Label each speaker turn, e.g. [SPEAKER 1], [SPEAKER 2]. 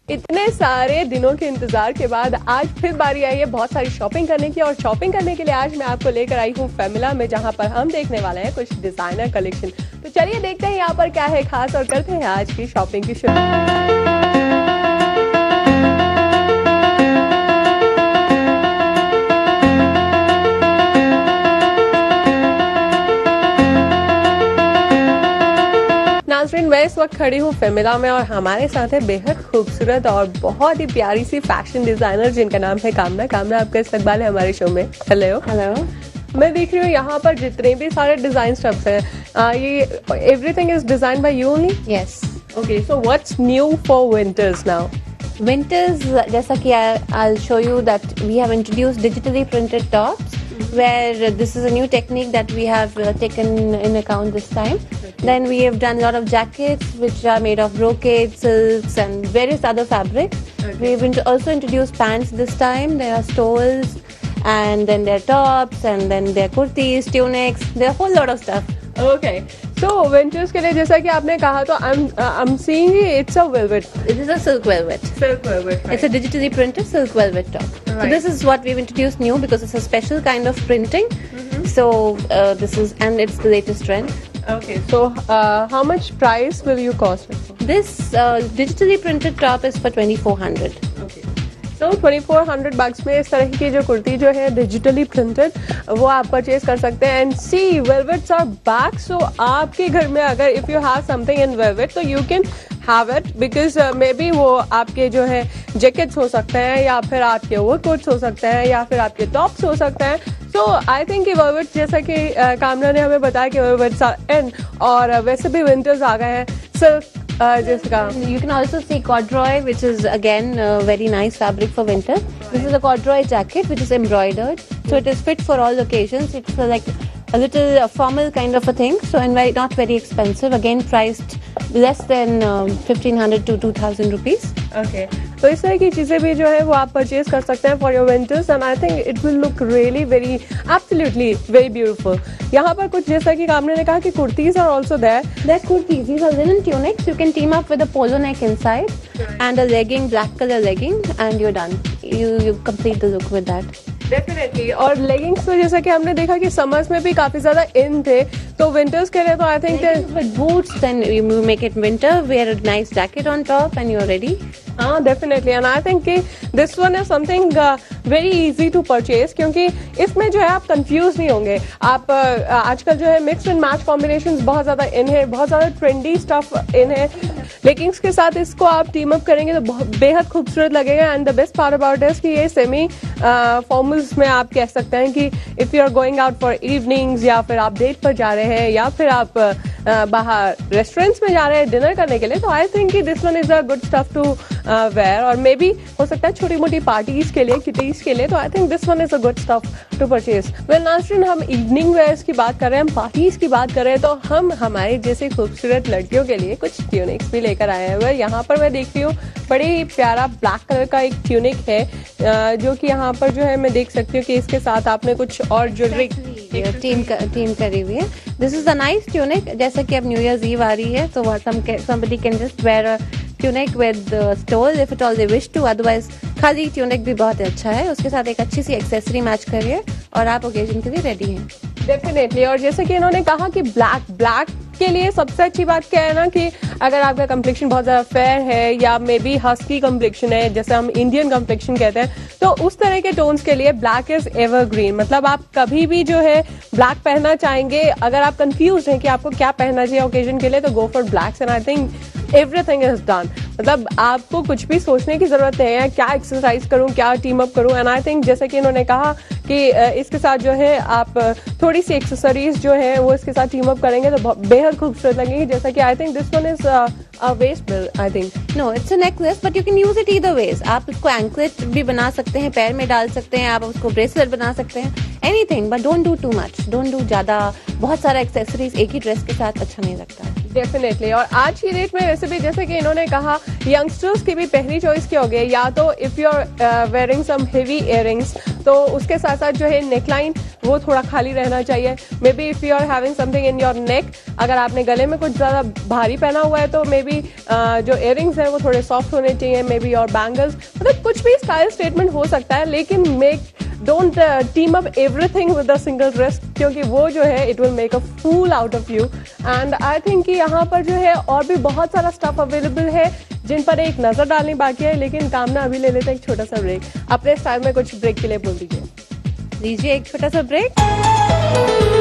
[SPEAKER 1] इतने सारे दिनों के इंतजार के बाद आज फिर बारी आई है बहुत सारी शॉपिंग करने की। और शॉपिंग करने के लिए आज मैं आपको लेकर आई हूँ फेमिला में, जहाँ पर हम देखने वाले हैं कुछ डिजाइनर कलेक्शन। तो चलिए देखते हैं यहाँ पर क्या है खास और करते हैं आज की शॉपिंग की शुरुआत। मैं इस वक्त खड़ी हूँ फेमिला में और हमारे साथ है बेहद खूबसूरत और बहुत ही प्यारी सी फैशन डिजाइनर जिनका नाम है कामना। कामना, आपका इस्तकबाल है हमारे शो में। Hello
[SPEAKER 2] hello.
[SPEAKER 1] मैं देख रही हूँ यहाँ पर जितने भी सारे डिजाइन स्टफ्स हैं, ये everything is design by you only?
[SPEAKER 2] Yes.
[SPEAKER 1] Okay, so what's new for winters now?
[SPEAKER 2] Winters, जैसा कि I'll show you that we have introduced digitally printed tops, where this is a new technique that we have taken in account this time. Then we have done a lot of jackets which are made of brocade, silks and various other fabrics. We've also introduced pants this time. There are stoles and then there are tops and then there are kurtis, tunics. There are a whole lot of stuff.
[SPEAKER 1] Okay. So winters के लिए जैसा कि आपने कहा, तो I'm seeing it's a velvet.
[SPEAKER 2] It is a silk velvet.
[SPEAKER 1] Silk velvet. Right.
[SPEAKER 2] It's a digitally printed silk velvet top.
[SPEAKER 1] Right.
[SPEAKER 2] So this is what we've introduced new because it's a special kind of printing. So this is, and it's the latest trend.
[SPEAKER 1] Okay. So how much price will you cost?
[SPEAKER 2] This digitally printed top is for 2,400.
[SPEAKER 1] Okay. तो 2,400 bucks में इस तरह की जो कुर्ती जो है digitally printed वो आप परचेज कर सकते हैं। And see velvets are back, so आपके घर में अगर if you have something in velvet तो you can have it, because maybe वो आपके जो है जैकेट्स हो सकते हैं या फिर आपके ओवरकोट्स हो सकते हैं या फिर आपके टॉप्स हो सकते हैं। सो आई थिंक वेलवेट, जैसा कि कामना ने हमें बताया कि वेलवेट्स आर इन, और वैसे भी विंटर्स आ गए हैं। सो
[SPEAKER 2] You can also see corduroy, which is again very nice fabric for winter. This is a corduroy jacket which is embroidered, so it is fit for all occasions. It's like a little formal kind of a thing, so and not very expensive. Again, priced less than 1,500 to 2,000 rupees.
[SPEAKER 1] Okay. तो इस तरह की चीज़ें भी जो है वो आप परचेज कर सकते हैं for your winters, and I think it will look really very absolutely very beautiful. यहाँ पर कुछ जैसा कि कामने ने कहा कि kurtis are also there.
[SPEAKER 2] There's kurtis. These are linen tunics. You can team up with a polo neck inside and a legging, black color legging, and you're done. You complete the look with that.
[SPEAKER 1] Definitely. और leggings तो जैसा कि हमने देखा कि summers में भी काफी ज्यादा इन थे, तो विंटर्स के लिए तो I think
[SPEAKER 2] with boots, then you make it winter. Wear a nice jacket on top, and you're ready.
[SPEAKER 1] हाँ डेफिनेटली। एंड आई थिंक कि this one is something very easy to purchase, क्योंकि इसमें जो है आप कंफ्यूज नहीं होंगे। आप आजकल जो है मिक्स एंड मैच कॉम्बिनेशंस बहुत ज्यादा इन है, बहुत ज्यादा ट्रेंडी स्टफ इन है। लेगिंग्स के साथ इसको आप टीम अप करेंगे तो बेहद खूबसूरत लगेगा। And the best part about is कि ये सेमी फॉर्मल्स में आप कह सकते हैं कि if you are going out for evenings, या फिर आप डेट पर जा रहे हैं, या फिर आप बाहर रेस्टोरेंट्स में जा रहे हैं डिनर करने के लिए, तो आई थिंक कि this one is a good stuff to wear. और मे बी हो सकता है छोटी मोटी पार्टीज के लिए, किटीज के लिए, तो I think this one is a good stuff to purchase. Well नाज़रीन, हम इवनिंग वेयर्स की बात कर रहे हैं, हम पार्टीज की बात कर रहे हैं, तो हम हमारे जैसे खूबसूरत लड़कियों के लिए कुछ ट्यूनिक्स भी लेकर आए हैं। वेल यहाँ पर मैं देख रही हूँ बड़ी ही प्यारा ब्लैक कलर का एक ट्यूनिक है, जो कि यहाँ पर जो है मैं देख सकती हूँ कि इसके साथ आपने कुछ और ज्वेलरी
[SPEAKER 2] टीम करी हुई है। This is a nice tunic. जैसा कि अब न्यू ईयर्स ईव आ रही है, तो somebody can just wear a tunic with stole if at all they wish to. Otherwise खाली ट्यूनिक भी बहुत अच्छा है, उसके साथ एक अच्छी सी एक्सेसरी मैच करिए और आप ओकेजन के लिए रेडी हैं।
[SPEAKER 1] डेफिनेटली। और जैसे कि इन्होंने कहा कि ब्लैक के लिए सबसे अच्छी बात क्या है ना, कि अगर आपका कम्प्लेक्शन बहुत ज़्यादा फेयर है या मे बी हस्की कम्प्लेक्शन है, जैसे हम इंडियन कम्प्लेक्शन कहते हैं, तो उस तरह के टोन्स के लिए ब्लैक इज एवरग्रीन। मतलब आप कभी भी जो है ब्लैक पहनना चाहेंगे। अगर आप कंफ्यूज हैं कि आपको क्या पहनना चाहिए ओकेजन के लिए, तो go for blacks and I think everything is done. मतलब आपको कुछ भी सोचने की जरूरत नहीं है, क्या एक्सरसाइज करूं, क्या टीम अप करूं। एंड आई थिंक जैसे कि इन्होंने कहा कि इसके साथ जो है आप थोड़ी सी एक्सेसरीज जो है वो इसके साथ टीम अप करेंगे तो बेहद खूबसूरत लगेगी। जैसा कि आई think this one is a waist belt, I think.
[SPEAKER 2] No, it's a necklace, but you can use it either ways. आप उसको anklet भी बना सकते हैं, पैर में डाल सकते हैं, आप उसको ब्रेसलेट बना सकते हैं, anything, but don't do too much. Don't do ज़्यादा, बहुत सारा एक्सेसरीज एक ही ड्रेस के साथ अच्छा नहीं लगता।
[SPEAKER 1] डेफिनेटली। और आज की डेट में वैसे भी जैसे कि इन्होंने कहा यंगस्टर्स की भी पहली चॉइस क्या हो गई, या तो if you are wearing some heavy earrings, तो उसके साथ साथ जो है नेकलाइन वो थोड़ा खाली रहना चाहिए। Maybe if you are having something in your neck, अगर आपने गले में कुछ ज़्यादा भारी पहना हुआ है तो मे बी जो इयरिंग्स हैं वो थोड़े सॉफ्ट होने चाहिए, मे बी और बैंगल्स, मतलब कुछ भी स्टाइल स्टेटमेंट हो सकता है, लेकिन don't team up everything with a single dress, क्योंकि वो जो है it will make a fool out of you. And I think कि यहाँ पर जो है और भी बहुत सारा स्टफ अवेलेबल है जिन पर एक नज़र डालनी बाकी है, लेकिन कामना अभी ले लेते हैं एक छोटा सा ब्रेक। अपने स्टाइल में कुछ ब्रेक के लिए बोल दीजिए।
[SPEAKER 2] लीजिए एक छोटा सा ब्रेक।